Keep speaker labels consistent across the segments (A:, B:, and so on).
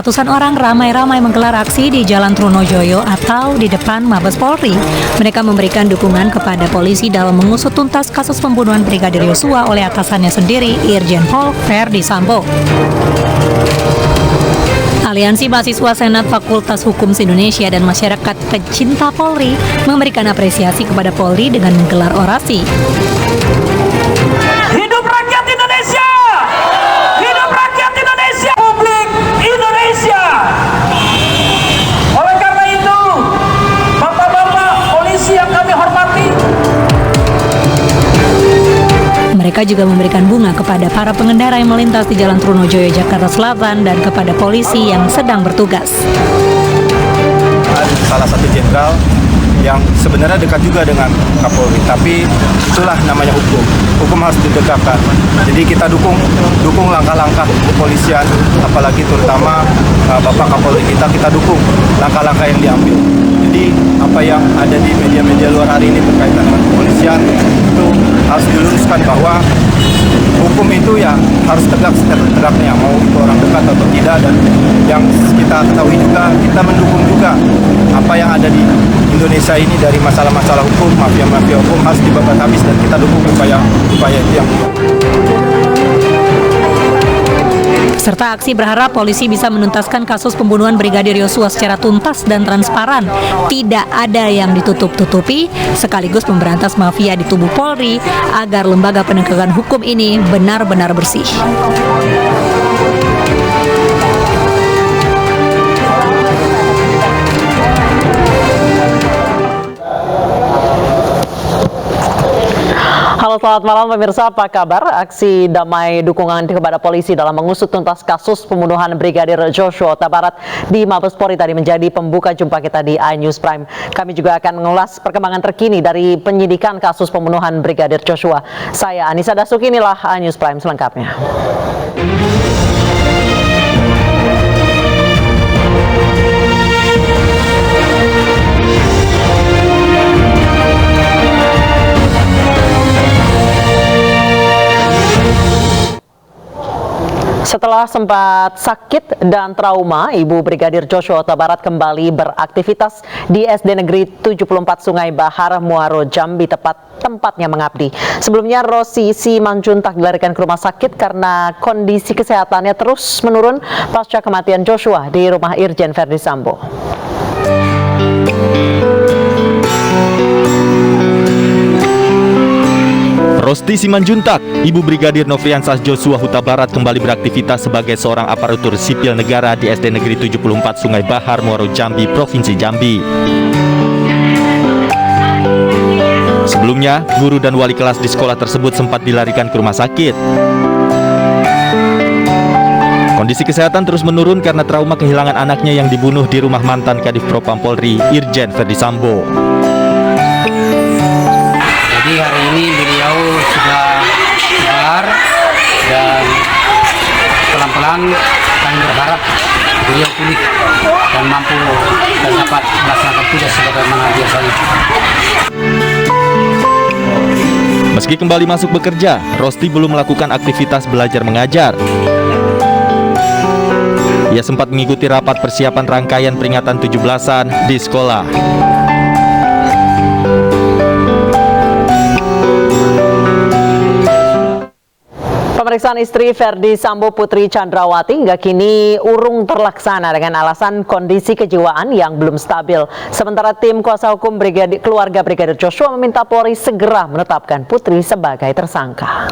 A: ratusan orang ramai-ramai menggelar aksi di Jalan Trunojoyo atau di depan Mabes Polri. Mereka memberikan dukungan kepada polisi dalam mengusut tuntas kasus pembunuhan Brigadir Yosua oleh atasannya sendiri, Irjen Pol Verdi Sambo. Aliansi Mahasiswa Senat Fakultas Hukum Indonesia dan Masyarakat Pecinta Polri memberikan apresiasi kepada Polri dengan menggelar orasi.
B: Hidup rakyat Indonesia! Hidup rakyat Indonesia! Publik Indonesia! Oleh karena itu, Bapak-bapak polisi yang kami hormati,
A: mereka juga memberikan bunga kepada para pengendara yang melintas di Jalan Trunojoyo, Jakarta Selatan dan kepada polisi yang sedang bertugas.
C: Salah satu jenderal yang sebenarnya dekat juga dengan Kapolri, tapi itulah namanya hukum. Hukum harus didekatkan. Jadi kita dukung langkah-langkah kepolisian, apalagi terutama Bapak Kapolri kita dukung langkah-langkah yang diambil. Jadi apa yang ada di media-media luar hari ini berkaitan dengan kepolisian itu harus diluruskan bahwa hukum itu ya harus tegak setegak-tegaknya, mau itu orang dekat atau tidak. Dan yang kita ketahui juga, kita mendukung juga apa yang ada di Indonesia ini dari masalah-masalah hukum, mafia-mafia hukum harus dibabat habis, dan kita dukung upaya itu yang
A: Serta aksi berharap polisi bisa menuntaskan kasus pembunuhan Brigadir Yosua secara tuntas dan transparan, tidak ada yang ditutup-tutupi, sekaligus memberantas mafia di tubuh Polri agar lembaga penegakan hukum ini benar-benar bersih.
D: Halo, selamat malam pemirsa, apa kabar? Aksi damai dukungan kepada polisi dalam mengusut tuntas kasus pembunuhan Brigadir Joshua Huta Barat di Mabes Polri tadi menjadi pembuka jumpa kita di iNews Prime. Kami juga akan mengulas perkembangan terkini dari penyidikan kasus pembunuhan Brigadir Joshua. Saya Anissa Dasuki, inilah iNews Prime selengkapnya. Setelah sempat sakit dan trauma, Ibu Brigadir Joshua Huta Barat kembali beraktivitas di SD Negeri 74 Sungai Bahar, Muaro, Jambi, tempatnya mengabdi. Sebelumnya, Rosi Simanjuntak dilarikan ke rumah sakit karena kondisi kesehatannya terus menurun pasca kematian Joshua di rumah Irjen Verdi Sambo.
E: Rosti Simanjuntak, Ibu Brigadir Nofriansah Joshua Huta Barat kembali beraktivitas sebagai seorang aparatur sipil negara di SD Negeri 74 Sungai Bahar, Muaro, Jambi, Provinsi Jambi. Sebelumnya, guru dan wali kelas di sekolah tersebut sempat dilarikan ke rumah sakit. Kondisi kesehatan terus menurun karena trauma kehilangan anaknya yang dibunuh di rumah mantan Kadif Propam Polri, Irjen Verdi Sambo.
F: Jadi hari ini beliau sudah keluar dan pelan-pelan kami berharap beliau pulih dan mampu dan dapat melaksanakan tugas sebagaimana biasanya.
E: Meski kembali masuk bekerja, Rosti belum melakukan aktivitas belajar mengajar. Ia sempat mengikuti rapat persiapan rangkaian peringatan 17-an di sekolah.
D: Pemeriksaan istri Verdi Sambo, Putri Chandrawati, hingga kini urung terlaksana dengan alasan kondisi kejiwaan yang belum stabil. Sementara tim kuasa hukum keluarga Brigadir Joshua meminta Polri segera menetapkan Putri sebagai tersangka.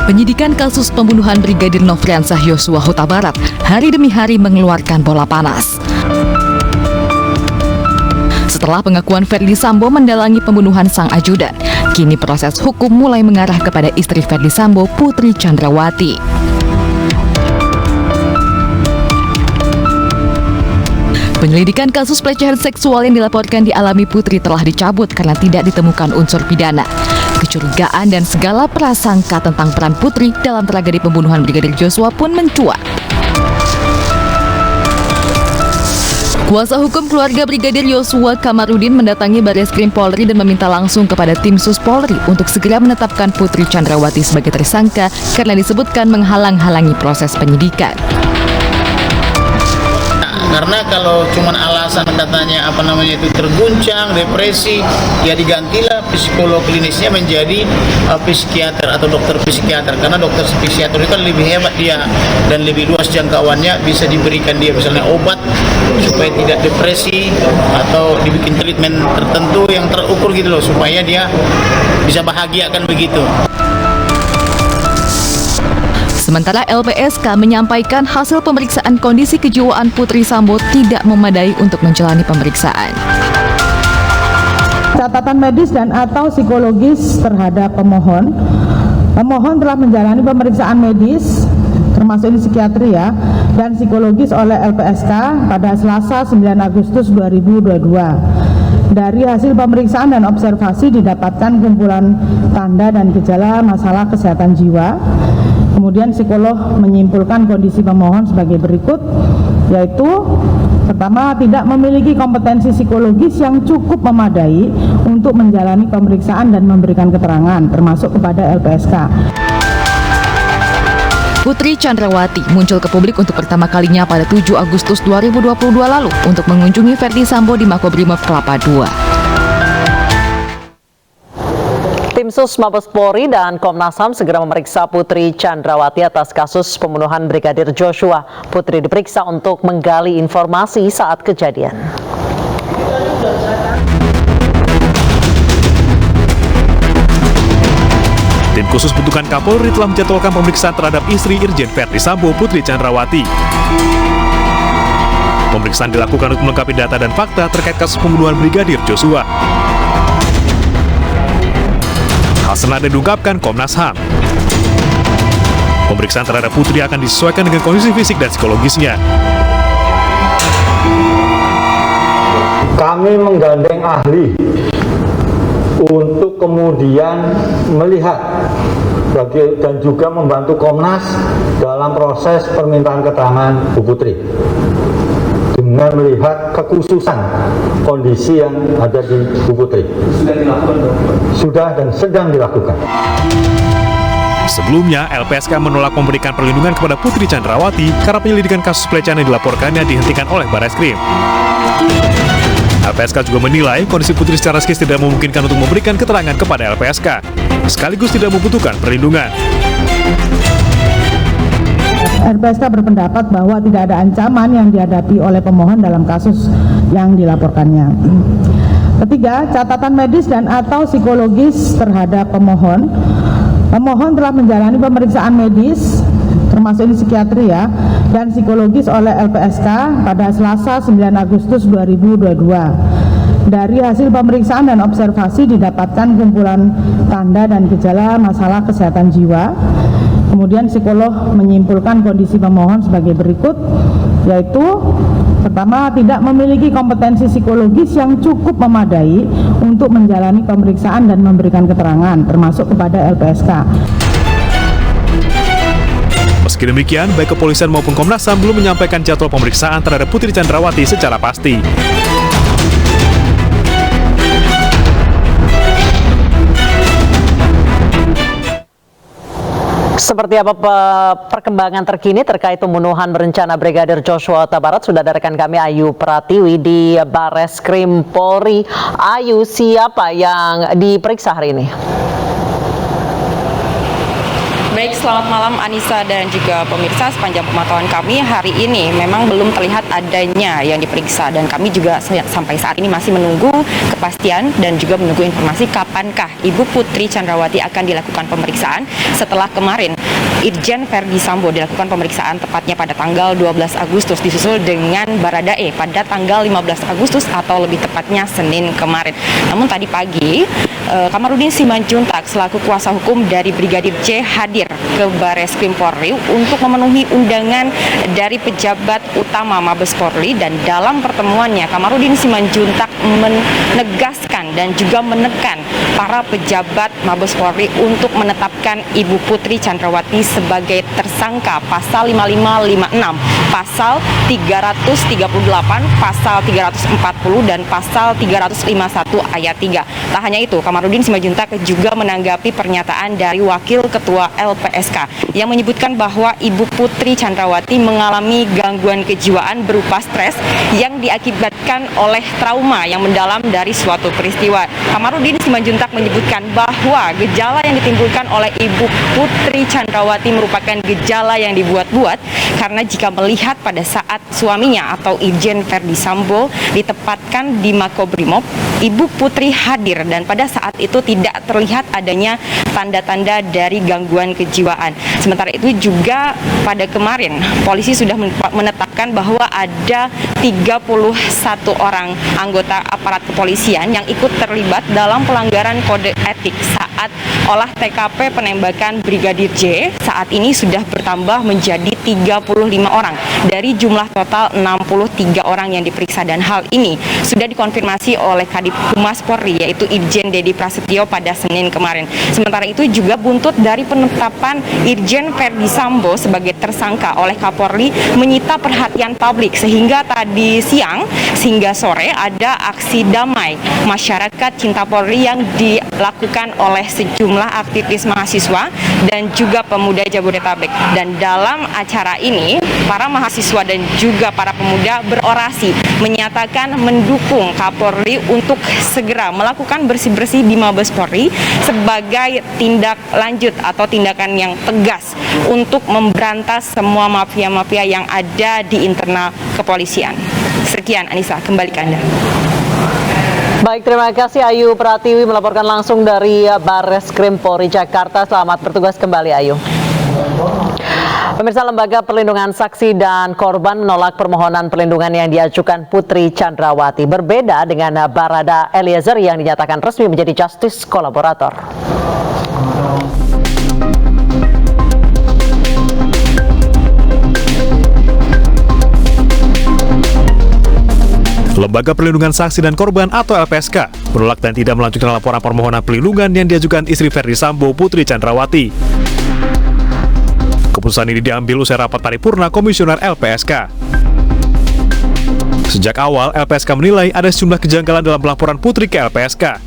G: Penyidikan kasus pembunuhan Brigadir Nofriansah Joshua Huta Barat hari demi hari mengeluarkan bola panas. Setelah pengakuan Verdi Sambo mendalangi pembunuhan sang ajudan, kini proses hukum mulai mengarah kepada istri Verdi Sambo, Putri Chandrawati. Penyelidikan kasus pelecehan seksual yang dilaporkan dialami Putri telah dicabut karena tidak ditemukan unsur pidana. Kecurigaan dan segala prasangka tentang peran Putri dalam tragedi pembunuhan Brigadir Joshua pun mencuat. Kuasa hukum keluarga Brigadir Yosua Kamarudin mendatangi Barreskrim Polri dan meminta langsung kepada tim Sus Polri untuk segera menetapkan Putri Chandrawati sebagai tersangka karena disebutkan menghalang-halangi proses penyidikan.
H: Karena kalau cuma alasan katanya itu terguncang, depresi, ya digantilah psikolog klinisnya menjadi psikiater atau dokter psikiater, karena dokter psikiater itu kan lebih hebat dia dan lebih luas jangkauannya, bisa diberikan dia misalnya obat supaya tidak depresi atau dibikin treatment tertentu yang terukur gitu loh, supaya dia bisa bahagia kan begitu.
G: Sementara LPSK menyampaikan hasil pemeriksaan kondisi kejiwaan Putri Sambo tidak memadai untuk menjalani pemeriksaan.
I: Catatan medis dan atau psikologis terhadap pemohon. Pemohon telah menjalani pemeriksaan medis termasuk di psikiatri ya dan psikologis oleh LPSK pada Selasa 9 Agustus 2022. Dari hasil pemeriksaan dan observasi didapatkan kumpulan tanda dan gejala masalah kesehatan jiwa. Kemudian psikolog menyimpulkan kondisi pemohon sebagai berikut, yaitu pertama, tidak memiliki kompetensi psikologis yang cukup memadai untuk menjalani pemeriksaan dan memberikan keterangan, termasuk kepada LPSK.
G: Putri Chandrawati muncul ke publik untuk pertama kalinya pada 7 Agustus 2022 lalu untuk mengunjungi Verdi Sambo di Makobrimob Kelapa II.
D: Tim Sus Mabes Polri dan Komnas HAM segera memeriksa Putri Chandrawati atas kasus pembunuhan Brigadir Joshua. Putri diperiksa untuk menggali informasi saat kejadian.
J: Tim khusus bentukan Kapolri telah menjadwalkan pemeriksaan terhadap istri Irjen Verdi Sambo, Putri Chandrawati. Pemeriksaan dilakukan untuk melengkapi data dan fakta terkait kasus pembunuhan Brigadir Joshua. Hal senada diungkapkan Komnas HAM. Pemeriksaan terhadap Putri akan disesuaikan dengan kondisi fisik dan psikologisnya.
K: Kami menggandeng ahli untuk kemudian melihat dan juga membantu Komnas dalam proses permintaan keterangan Bu Putri dengan melihat kekhususan kondisi yang ada di Bu Putri. Sudah dilakukan? Sudah dan sedang dilakukan.
J: Sebelumnya, LPSK menolak memberikan perlindungan kepada Putri Chandrawati karena penyelidikan kasus pelecehan yang dilaporkannya dihentikan oleh Barreskrim. LPSK juga menilai kondisi Putri secara psikis tidak memungkinkan untuk memberikan keterangan kepada LPSK, sekaligus tidak membutuhkan perlindungan.
I: LPSK berpendapat bahwa tidak ada ancaman yang dihadapi oleh pemohon dalam kasus yang dilaporkannya. Ketiga, catatan medis dan atau psikologis terhadap pemohon. Pemohon telah menjalani pemeriksaan medis termasuk di psikiatri ya dan psikologis oleh LPSK pada Selasa 9 Agustus 2022. Dari hasil pemeriksaan dan observasi didapatkan kumpulan tanda dan gejala masalah kesehatan jiwa. Kemudian psikolog menyimpulkan kondisi pemohon sebagai berikut, yaitu pertama, tidak memiliki kompetensi psikologis yang cukup memadai untuk menjalani pemeriksaan dan memberikan keterangan, termasuk kepada LPSK.
J: Meski demikian, baik kepolisian maupun Komnas HAM belum menyampaikan jadwal pemeriksaan terhadap Putri Chandrawati secara pasti.
D: Seperti apa perkembangan terkini terkait pembunuhan berencana Brigadir Joshua Huta Barat? Sudah ada rekan kami Ayu Pratiwi di Barreskrim Polri. Ayu, siapa yang diperiksa hari ini?
L: Baik, selamat malam Anissa dan juga pemirsa. Sepanjang pemantauan kami hari ini memang belum terlihat adanya yang diperiksa dan kami juga sampai saat ini masih menunggu kepastian dan juga menunggu informasi kapankah Ibu Putri Chandrawati akan dilakukan pemeriksaan setelah kemarin Irjen Verdi Sambo dilakukan pemeriksaan tepatnya pada tanggal 12 Agustus disusul dengan Baradae pada tanggal 15 Agustus atau lebih tepatnya Senin kemarin. Namun tadi pagi Kamarudin Simanjuntak selaku kuasa hukum dari Brigadir J hadir ke Barreskrim Polri untuk memenuhi undangan dari pejabat utama Mabes Polri, dan dalam pertemuannya Kamarudin Simanjuntak menegaskan dan juga menekan para pejabat Mabes Polri untuk menetapkan Ibu Putri Chandrawati sebagai tersangka tersangka pasal 5556, pasal 338, pasal 340 dan pasal 351 ayat 3. Tak hanya itu, Kamarudin Simajuntak juga menanggapi pernyataan dari Wakil Ketua LPSK yang menyebutkan bahwa Ibu Putri Chandrawati mengalami gangguan kejiwaan berupa stres yang diakibatkan oleh trauma yang mendalam dari suatu peristiwa. Kamarudin Simajuntak menyebutkan bahwa gejala yang ditimbulkan oleh Ibu Putri Chandrawati merupakan gejala yang dibuat-buat karena jika melihat pada saat suaminya atau Irjen Verdi Sambo ditempatkan di Makobrimob, Ibu Putri hadir dan pada saat itu tidak terlihat adanya tanda-tanda dari gangguan kejiwaan. Sementara itu juga pada kemarin polisi sudah menetapkan bahwa ada 31 orang anggota aparat kepolisian yang ikut terlibat dalam pelanggaran kode etik saat olah TKP penembakan Brigadir J. Saat ini sudah bertambah menjadi 35 orang dari jumlah total 63 orang yang diperiksa, dan hal ini sudah dikonfirmasi oleh Kadif Humas Polri yaitu Irjen Dedi Prasetyo pada Senin kemarin. Sementara itu juga buntut dari penetapan Irjen Verdi Sambo sebagai tersangka oleh Kapolri menyita perhatian publik sehingga tadi siang hingga sore ada aksi damai masyarakat cinta Polri yang dilakukan oleh sejumlah aktivis mahasiswa dan juga pemuda Jabodetabek. Dan dalam acara ini para mahasiswa dan juga para pemuda berorasi menyatakan mendukung Kapolri untuk segera melakukan bersih-bersih di Mabes Polri sebagai tindak lanjut atau tindakan yang tegas untuk memberantas semua mafia-mafia yang ada di internal kepolisian. Sekian Anissa, kembali ke Anda.
D: Baik, terima kasih Ayu Pratiwi melaporkan langsung dari Barreskrim Polri Jakarta. Selamat bertugas kembali Ayu. Pemirsa, Lembaga Perlindungan Saksi dan Korban menolak permohonan perlindungan yang diajukan Putri Chandrawati. Berbeda dengan Barada Eliezer yang dinyatakan resmi menjadi justice kolaborator.
J: Lembaga Perlindungan Saksi dan Korban atau LPSK menolak dan tidak melanjutkan laporan permohonan perlindungan yang diajukan istri Verdi Sambo, Putri Chandrawati. Keputusan ini diambil usai rapat paripurna Komisioner LPSK. Sejak awal, LPSK menilai ada sejumlah kejanggalan dalam laporan Putri ke LPSK.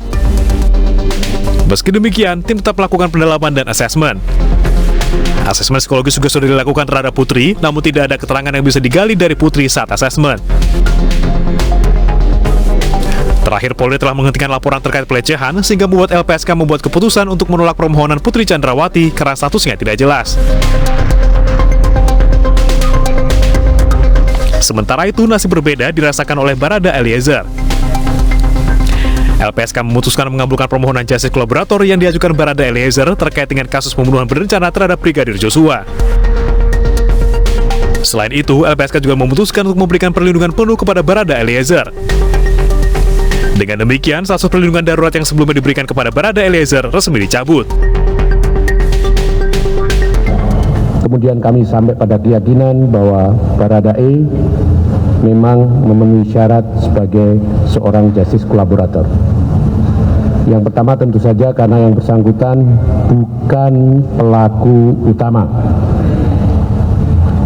J: Meski demikian, tim tetap melakukan pendalaman dan asesmen. Asesmen psikologis juga sudah dilakukan terhadap Putri, namun tidak ada keterangan yang bisa digali dari Putri saat asesmen. Terakhir, Polri telah menghentikan laporan terkait pelecehan sehingga membuat LPSK membuat keputusan untuk menolak permohonan Putri Chandrawati karena statusnya tidak jelas. Sementara itu, nasib berbeda dirasakan oleh Barada Eliezer. LPSK memutuskan mengabulkan permohonan justice kolaborator yang diajukan Barada Eliezer terkait dengan kasus pembunuhan berencana terhadap Brigadir Joshua. Selain itu, LPSK juga memutuskan untuk memberikan perlindungan penuh kepada Barada Eliezer. Dengan demikian, status perlindungan darurat yang sebelumnya diberikan kepada Barada Eliezer resmi dicabut.
M: Kemudian kami sampai pada keyakinan bahwa Barada E memang memenuhi syarat sebagai seorang justice kolaborator. Yang pertama tentu saja karena yang bersangkutan bukan pelaku utama.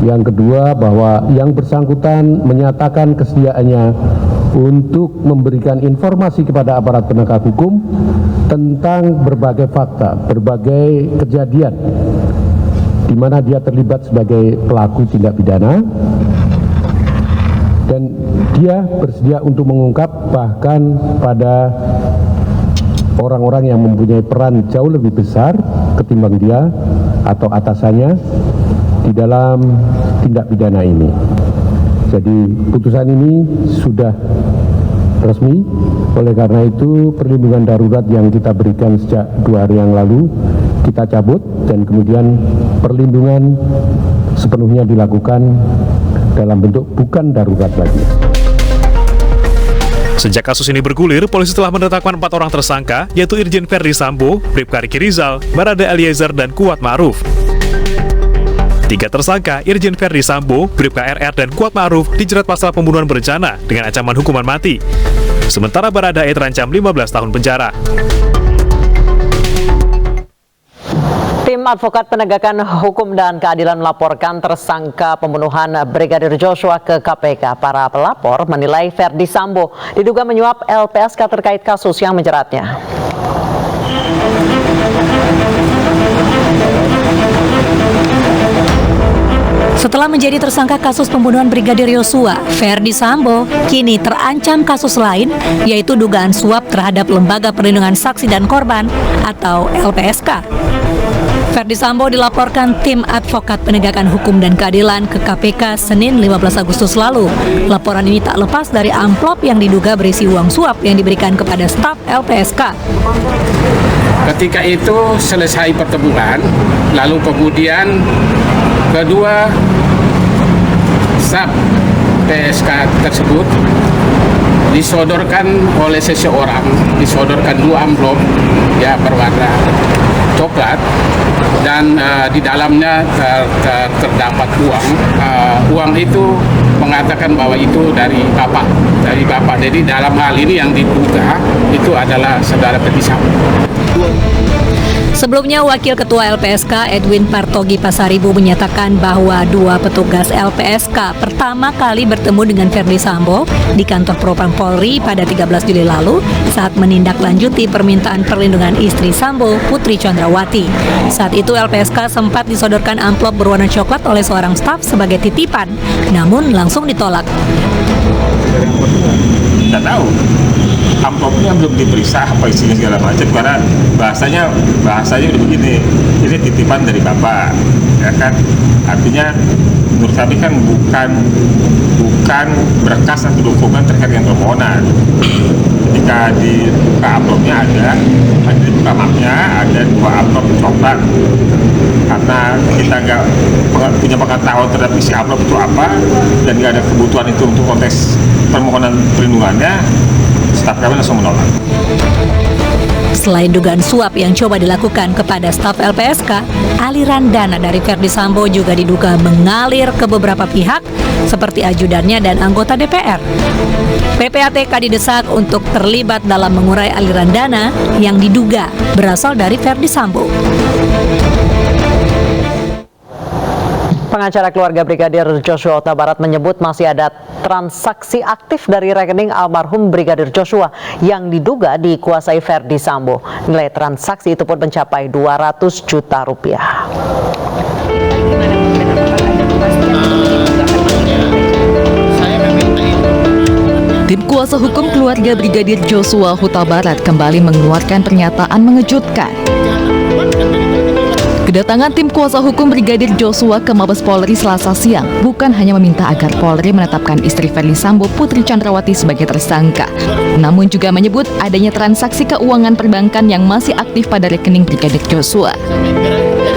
M: Yang kedua bahwa yang bersangkutan menyatakan kesediaannya untuk memberikan informasi kepada aparat penegak hukum tentang berbagai fakta, berbagai kejadian di mana dia terlibat sebagai pelaku tindak pidana, dan dia bersedia untuk mengungkap bahkan pada orang-orang yang mempunyai peran jauh lebih besar ketimbang dia atau atasannya di dalam tindak pidana ini. Jadi putusan ini sudah resmi, oleh karena itu perlindungan darurat yang kita berikan sejak 2 hari yang lalu kita cabut dan kemudian perlindungan sepenuhnya dilakukan dalam bentuk bukan darurat lagi.
J: Sejak kasus ini bergulir, polisi telah menetapkan 4 orang tersangka, yaitu Irjen Verdi Sambo, Bribka Riki Rizal, Barada Eliezer, dan Kuat Ma'ruf. 3 tersangka, Irjen Verdi Sambo, Bribka RR, dan Kuat Ma'ruf dijerat pasal pembunuhan berencana dengan ancaman hukuman mati. Sementara Barada E terancam 15 tahun penjara.
D: Tim Advokat Penegakan Hukum dan Keadilan melaporkan tersangka pembunuhan Brigadir Joshua ke KPK. Para pelapor menilai Ferdi Sambo diduga menyuap LPSK terkait kasus yang menjeratnya.
A: Setelah menjadi tersangka kasus pembunuhan Brigadir Yosua, Ferdi Sambo kini terancam kasus lain, yaitu dugaan suap terhadap Lembaga Perlindungan Saksi dan Korban atau LPSK. Ferdi Sambo dilaporkan Tim Advokat Penegakan Hukum dan Keadilan ke KPK Senin 15 Agustus lalu. Laporan ini tak lepas dari amplop yang diduga berisi uang suap yang diberikan kepada staf LPSK.
F: Ketika itu selesai pertemuan, lalu kemudian kedua staf PSK tersebut disodorkan oleh seseorang, disodorkan 2 amplop ya berwarna coklat, dan di dalamnya terdapat uang. Uang itu mengatakan bahwa itu dari bapak. Jadi dalam hal ini yang diduga itu adalah saudara Ferdi Sambo.
A: Sebelumnya, Wakil Ketua LPSK Edwin Partogi Pasaribu menyatakan bahwa 2 petugas LPSK pertama kali bertemu dengan Ferdi Sambo di kantor Propam Polri pada 13 Juli lalu saat menindaklanjuti permintaan perlindungan istri Sambo, Putri Chandrawati. Saat itu LPSK sempat disodorkan amplop berwarna coklat oleh seorang staf sebagai titipan, namun langsung ditolak.
N: Tidak tahu, amplopnya belum diperiksa apa isinya segala macam, karena bahasanya udah begini, ini titipan dari bapak, ya kan? Artinya menurut kami kan bukan berkas atau dokumen terkait dengan permohonan. Ketika dibuka amplopnya ada dibuka mapnya, ada 2 amplop coklat. Karena kita nggak punya pengetahuan terhadap isi amplop itu apa, dan nggak ada kebutuhan itu untuk konteks permohonan perlindungannya, staf kami langsung menolak.
A: Selain dugaan suap yang coba dilakukan kepada staf LPSK, aliran dana dari Ferdi Sambo juga diduga mengalir ke beberapa pihak seperti ajudannya dan anggota DPR. PPATK didesak untuk terlibat dalam mengurai aliran dana yang diduga berasal dari Ferdi Sambo.
D: Pengacara keluarga Brigadir Joshua Huta Barat menyebut masih ada transaksi aktif dari rekening almarhum Brigadir Joshua yang diduga dikuasai Ferdi Sambo. Nilai transaksi itu pun mencapai 200 juta rupiah.
G: Tim kuasa hukum keluarga Brigadir Joshua Huta Barat kembali mengeluarkan pernyataan mengejutkan. Kedatangan tim kuasa hukum Brigadir Joshua ke Mabes Polri Selasa siang bukan hanya meminta agar Polri menetapkan istri Ferdi Sambo, Putri Chandrawati sebagai tersangka, namun juga menyebut adanya transaksi keuangan perbankan yang masih aktif pada rekening Brigadir Joshua.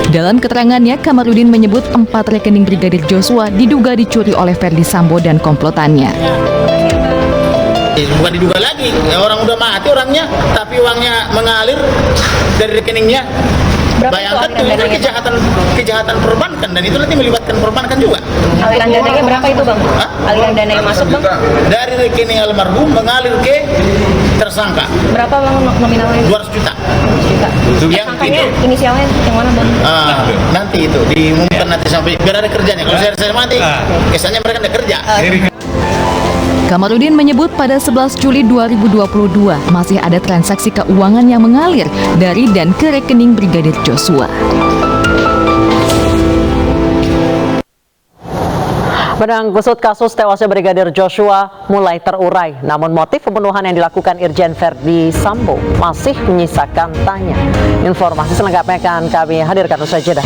G: Dalam keterangannya, Kamarudin menyebut 4 rekening Brigadir Joshua diduga dicuri oleh Ferdi Sambo dan komplotannya.
H: Bukan diduga lagi, orang udah mati orangnya, tapi uangnya mengalir dari rekeningnya. Bayangkan tuh, itu kejahatan perbankan, dan itu nanti melibatkan perbankan juga.
L: Aliran dananya berapa itu, Bang? Aliran dana yang masuk, Bang?
H: Dari rekening almarhum mengalir ke tersangka.
L: Berapa, Bang, nominalnya?
H: 200 juta.
L: 200 juta. Tersangkanya inisialnya yang mana, Bang?
H: Nanti itu diumumkan nanti sampai biar ada kerjanya. Kalau saya mati, kesannya mereka ada kerja.
G: Kamarudin menyebut pada 11 Juli 2022 masih ada transaksi keuangan yang mengalir dari dan ke rekening Brigadir Joshua.
D: Benang kusut kasus tewasnya Brigadir Joshua mulai terurai, namun motif pembunuhan yang dilakukan Irjen Ferdi Sambo masih menyisakan tanya. Informasi selengkapnya akan kami hadirkan usai jeda.